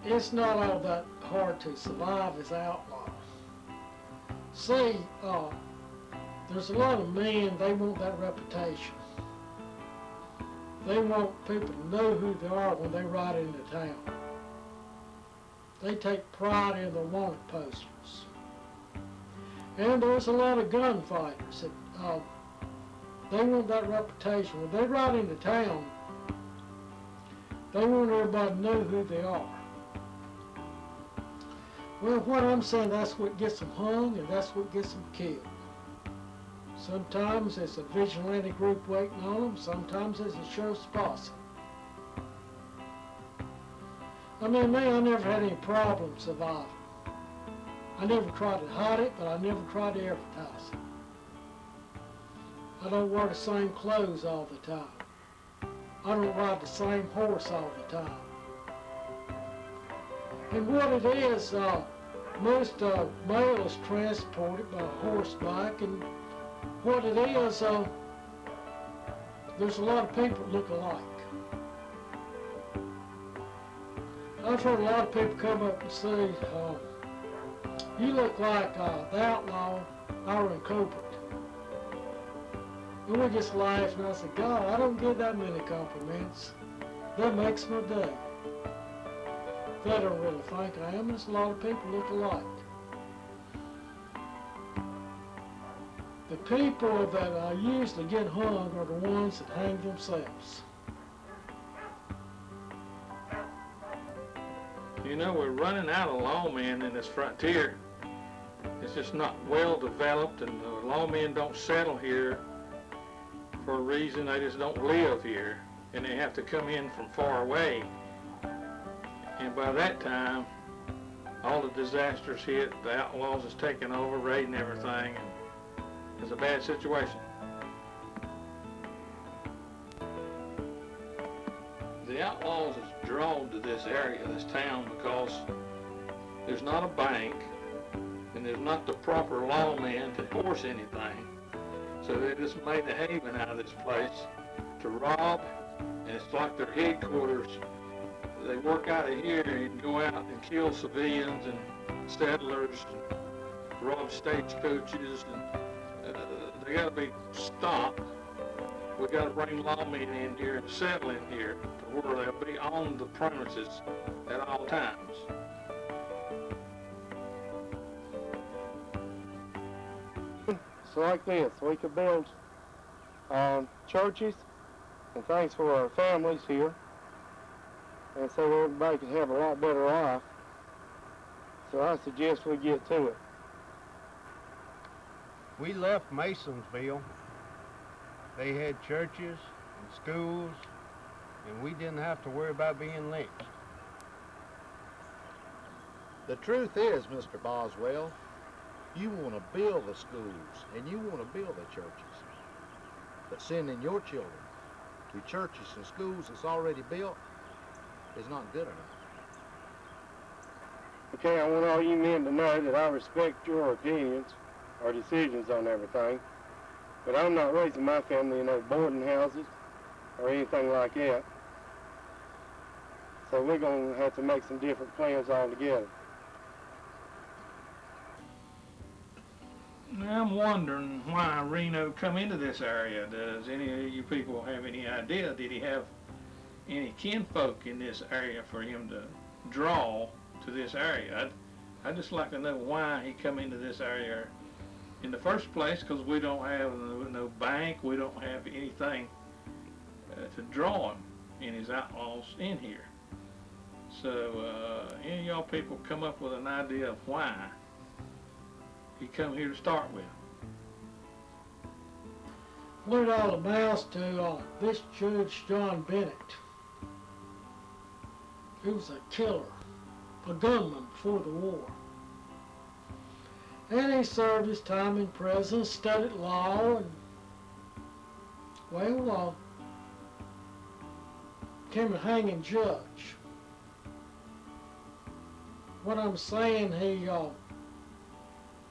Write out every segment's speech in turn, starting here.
it's not all that hard to survive as outlaws. See, there's a lot of men, they want that reputation. They want people to know who they are when they ride into town. They take pride in their wanted posters. And there's a lot of gunfighters that they want that reputation. When they ride into town, they want everybody to know who they are. Well, what I'm saying, that's what gets them hung and that's what gets them killed. Sometimes it's a vigilante group waiting on them, sometimes it's a sheriff's posse. I mean, me, I never had any problem surviving. I never tried to hide it, but I never tried to advertise it. I don't wear the same clothes all the time. I don't ride the same horse all the time. And what it is, most mail is transported by horseback, and what it is, there's a lot of people that look alike. I've heard a lot of people come up and say, you look like the outlaw Eiron Colbern. And we just laughed, and I said, God, I don't get that many compliments. That makes my day. They don't really think I am. There's a lot of people look alike. The people that usually get hung are the ones that hang themselves. You know, we're running out of lawmen in this frontier. It's just not well developed, and the lawmen don't settle here for a reason. They just don't live here, and they have to come in from far away. And by that time, all the disasters hit, the outlaws is taking over, raiding everything, and it's a bad situation. The outlaws is drawn to this area, this town, because there's not a bank, and there's not the proper lawman to enforce anything. So they just made a haven out of this place to rob, and it's like their headquarters. They work out of here and go out and kill civilians and settlers, and rob stagecoaches, and they got to be stopped. We got to bring lawmen in here and settle in here to where they'll be on the premises at all times. It's like this, we could build churches and things for our families here, and so everybody can have a lot better life. So I suggest we get to it. We left Masonsville. They had churches and schools, and we didn't have to worry about being lynched. The truth is, Mr. Boswell, you want to build the schools and you want to build the churches. But sending your children to churches and schools that's already built is not good enough. Okay, I want all you men to know that I respect your opinions or decisions on everything, but I'm not raising my family in no boarding houses or anything like that. So we're going to have to make some different plans altogether. I'm wondering why Reno come into this area. Does any of you people have any idea? Did he have any kinfolk in this area for him to draw to this area? I'd just like to know why he come into this area in the first place, because we don't have no bank, we don't have anything to draw him and his outlaws in here. So any of y'all people come up with an idea of why he come here to start with? What it all amounts to, this Judge John Bennett, he was a killer, a gunman before the war. And he served his time in prison, studied law, and, well, became a hanging judge. What I'm saying, he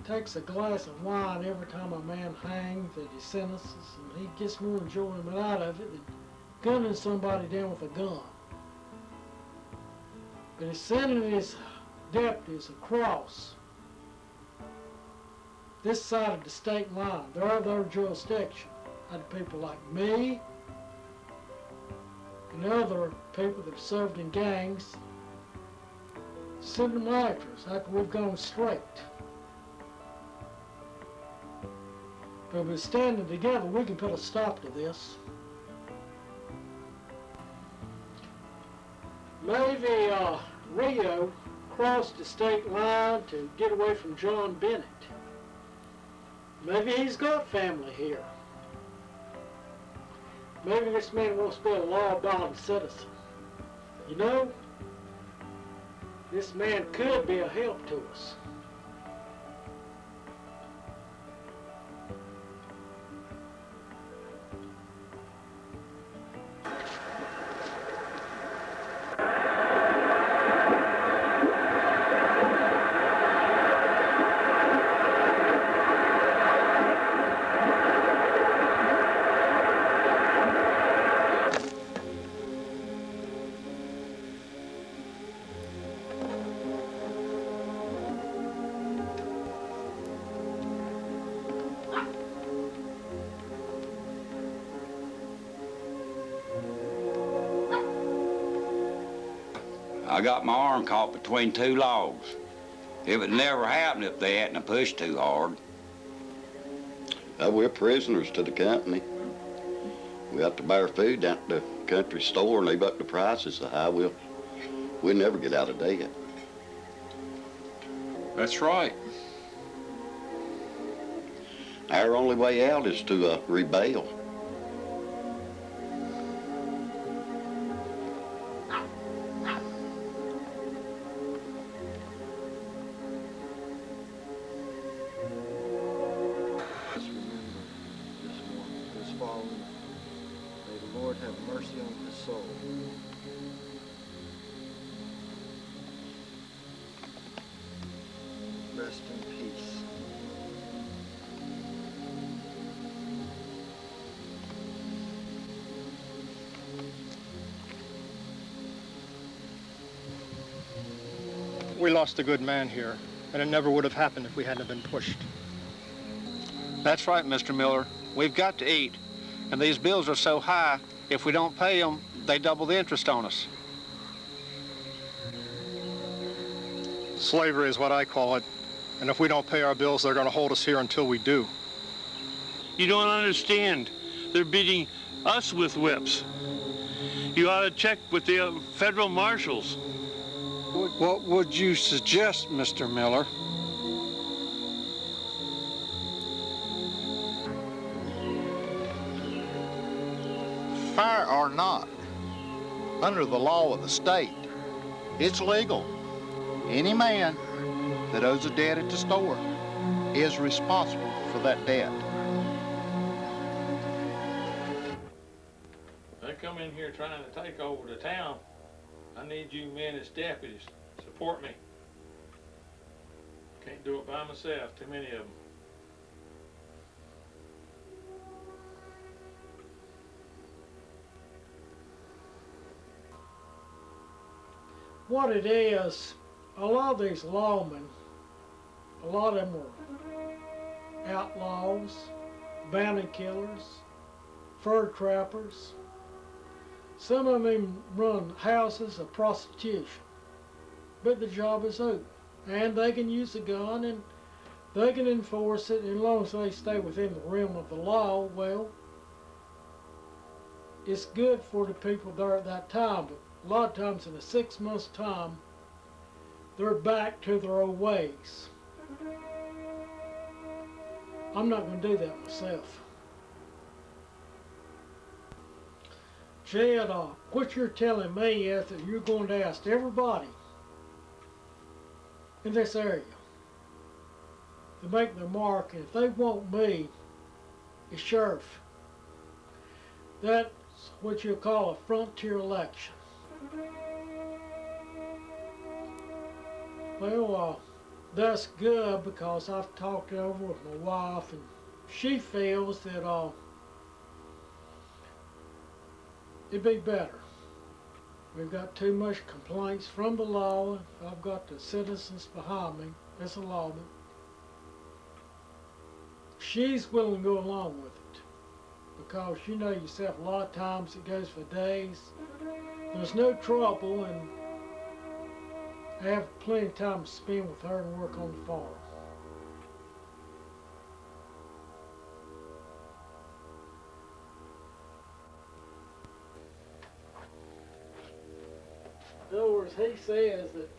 takes a glass of wine every time a man hangs that he sentences, and he gets more enjoyment out of it than gunning somebody down with a gun. But he's sending his deputies across this side of the state line. They're their jurisdiction. Had people like me and other people that have served in gangs, send them after us after we've gone straight. But if we're standing together, we can put a stop to this. Maybe Rio crossed the state line to get away from John Bennett. Maybe he's got family here. Maybe this man wants to be a law-abiding citizen. You know, this man could be a help to us. I got my arm caught between two logs. It would never happen if they hadn't pushed too hard. We're prisoners to the company. We have to buy our food down at the country store and leave up the prices so high we'll never get out of debt. That's right. Our only way out is to rebel. Rest in peace. We lost a good man here, and it never would have happened if we hadn't been pushed. That's right, Mr. Miller. We've got to eat, and these bills are so high, if we don't pay them, they double the interest on us. Slavery is what I call it, and if we don't pay our bills, they're going to hold us here until we do. You don't understand. They're beating us with whips. You ought to check with the federal marshals. What would you suggest, Mr. Miller? Fair or not, under the law of the state, it's legal. Any man that owes a debt at the store is responsible for that debt. They come in here trying to take over the town. I need you men as deputies. Support me. Can't do it by myself, too many of them. What it is, a lot of these lawmen, a lot of them were outlaws, bounty killers, fur trappers. Some of them even run houses of prostitution. But the job is open. And they can use a gun and they can enforce it. And as long as they stay within the realm of the law, well, it's good for the people there at that time. But a lot of times in a 6 months' time, they're back to their old ways. I'm not going to do that myself. Jed, what you're telling me is that you're going to ask everybody in this area to make their mark, and if they want me as sheriff, that's what you'll call a frontier election. Well, that's good because I've talked it over with my wife, and she feels that it'd be better We've got too much complaints from the law. I've got the citizens behind me. It's a lawman. She's willing to go along with it. Because you know yourself, a lot of times it goes for days. There's no trouble, and I have plenty of time to spend with her and work on the farm. In other words, he says that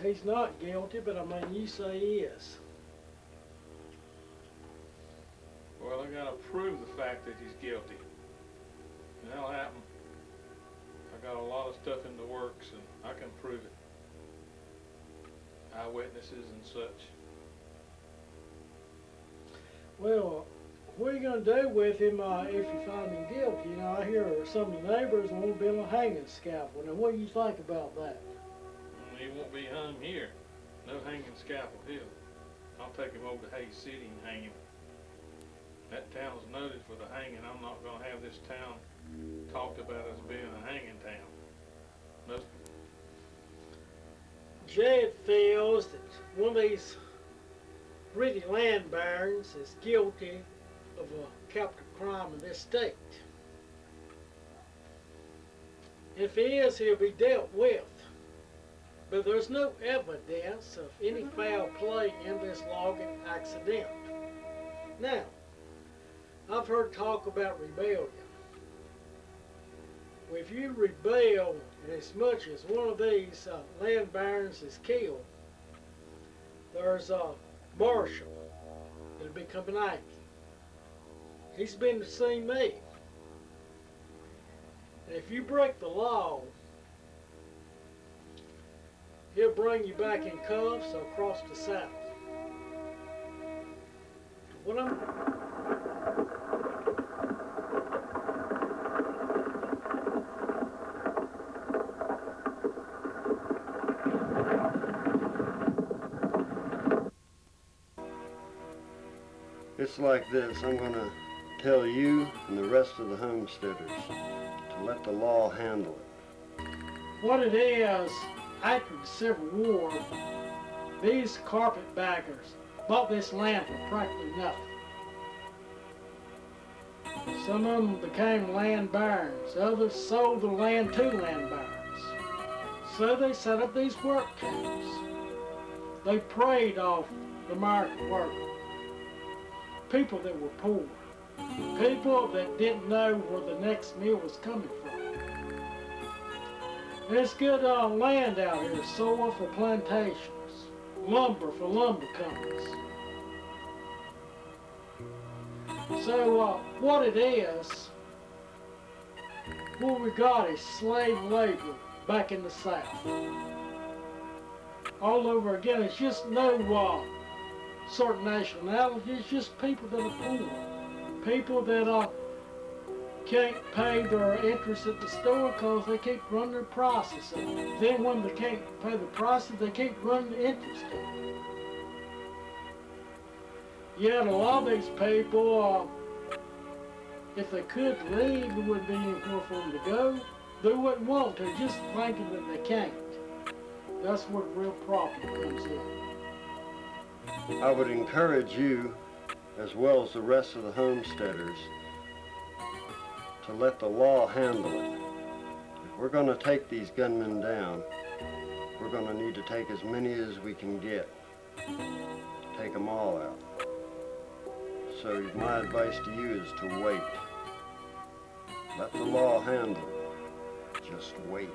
he's not guilty, but I mean, you say he is. Well, I gotta prove the fact that he's guilty. And that'll happen. I got a lot of stuff in the works, and I can prove it. Eyewitnesses and such. Well, what are you going to do with him if you find him guilty? You know, I hear some of the neighbors want to build a hanging scaffold. Now, what do you think about that? He won't be hung here. No hanging scaffold here. I'll take him over to Hayes City and hang him. That town's noted for the hanging. I'm not going to have this town talked about as being a hanging town. No. Jed feels that one of these greedy land barons is guilty of a capital crime in this state. If he is, he'll be dealt with. But there's no evidence of any foul play in this logging accident. Now, I've heard talk about rebellion. Well, if you rebel, and as much as one of these land barons is killed, there's a marshal that'll be coming after you. He's been to see me. And if you break the law, he'll bring you back in cuffs across the South. What I'm It's like this. I'm going to tell you and the rest of the homesteaders to let the law handle it. What it is, after the Civil War, these carpetbaggers bought this land for practically nothing. Some of them became land barons, others sold the land to land barons. So they set up these work camps. They preyed off the American worker, people that were poor, people that didn't know where the next meal was coming from. There's good land out here, soil for plantations, lumber for lumber companies. So what it is, what we got is slave labor back in the South. All over again, it's just no certain nationality, it's just people that are poor. People that can't pay their interest at the store because they keep running their prices up. Then when they can't pay the prices, they keep running the interest up. Yet a lot of these people, if they could leave, there wouldn't be anywhere for them to go. They wouldn't want to, just thinking that they can't. That's where the real problem comes in. I would encourage you, as well as the rest of the homesteaders, to let the law handle it. If we're going to take these gunmen down, we're going to need to take as many as we can get. Take them all out. So my advice to you is to wait. Let the law handle it. Just wait.